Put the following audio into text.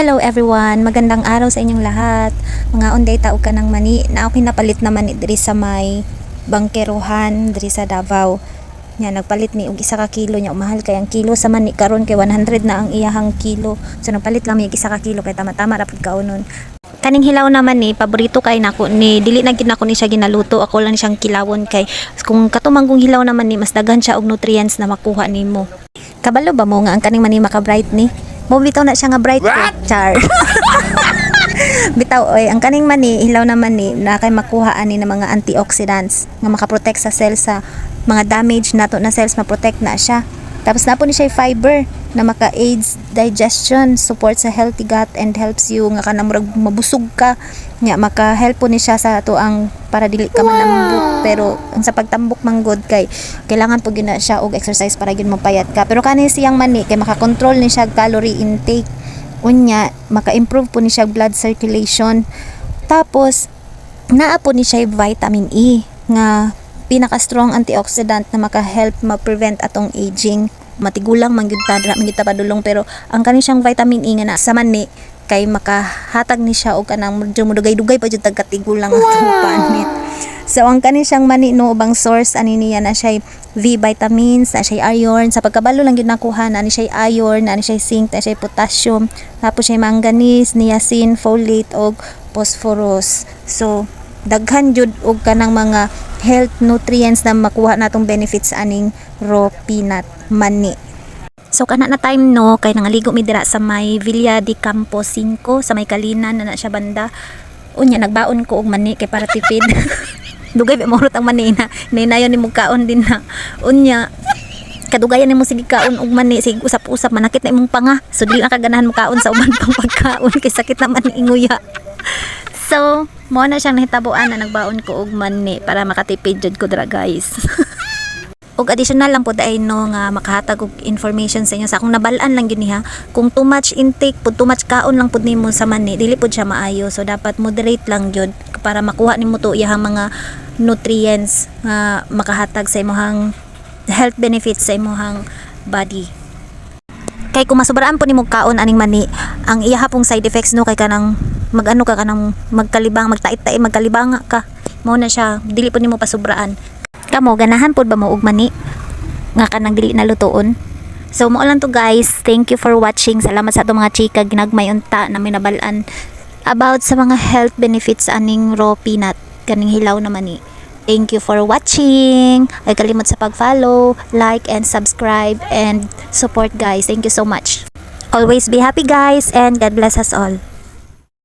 Hello everyone, magandang araw sa inyong lahat. Mga unday tao ka ng mani na ako pinapalit na mani diri sa may bangkeruhan diri sa Davao. Nya nagpalit ni og isa ka kilo nya mahal kay ang kilo sa mani karon kay 100 na ang iyahang kilo. So nagpalit lang mi og isa ka kilo kay tama-tama ra pud kaunon. Kaning hilaw naman ni paborito kay nako ni dili na gid nako ni siya ginaluto, ako lang siyang kilawon kay kung katumanggong hilaw naman ni mas daghan siya og nutrients na makuha nimo. Kabalo ba mo nga ang kaning mani maka-bright ni? Mo bitaw na siya nga bright ko, char. Bitaw oy, ang kaning mani hilaw naman ni na kay makuha ani ng mga antioxidants nga makaprotect sa cells sa mga damage nato na cells, ma-protect na siya. Tapos napo ni siya fiber na maka-aids digestion, support sa healthy gut and helps you nga kanang murag mabusog ka. Nya maka-help po ni siya sa ato ang para dili ka man namubok, pero ang sa pagtambok manggod kay kailangan po gina siya og exercise para gid mapayat ka. Pero kani siyang mani kay maka-control ni siya calorie intake. Unya maka-improve po ni siya blood circulation. Tapos naa po ni siya vitamin E nga pinaka-strong antioxidant na maka-help ma-prevent atong aging. Matigulang mangyud ta padulong, pero ang kani siyang vitamin E nga na sa mani kay makahatag ni siya og kanang medyo mudugay-dugay pa jud tagkatigulang atong panit. So ang kani siyang mani no ubang source ani niya na siya V vitamins, na siya iron, sa pagkabalo lang gyud nakuha na ni siya iron, na ni siya zinc, na siya potassium, tapos siya manganese, niacin, folate og phosphorus. So daghan jud og kanang mga health nutrients na makuha natong benefits aning raw peanut mani. So kana na time no kay nangaligo mi dira sa may Villa de Campo 5 sa may Kalinan na siya banda. Unya nagbaon ko og mani kay para tipid. Dugay ba morot ang mani na ninayon ni mo kaon din na. Unya kadugayan nimo sige kaon og mani sige usap-usap manakit na imong panga. So dili na kaganahan mo kaon sa uban pang pagkaon kay sakit naman ni inguya. So mo na siyang nahitabuan na nagbaon ko og mani para makatipid jud ko dira guys. Og additional lang po dahil no nga makahatag og information sa inyo sa akong nabalaan lang yun ha. Kung too much intake pud, too much kaon lang pud nimo sa mani, dili pud siya maayo. So dapat moderate lang jud para makuha nimo to iyang mga nutrients nga makahatag sa imong health benefits sa imong body. Kay kung masubraan po nimo kaon aning mani, ang iya pong side effects no kay kanang magano ka kanang magkalibang, magtait-tait, magkalibanga ka. Mao na siya, dili pud nimo pasubraan. Kamo ganahan pod ba mo og mani nga kanang dili na lutoon? So mo lang to guys, thank you for watching. Salamat sa ato mga chika ginagmay unta na minabalan about sa mga health benefits aning raw peanut kaning hilaw na mani. Thank you for watching. Ay kalimot sa pag-follow, like and subscribe and support guys. Thank you so much. Always be happy guys and God bless us all.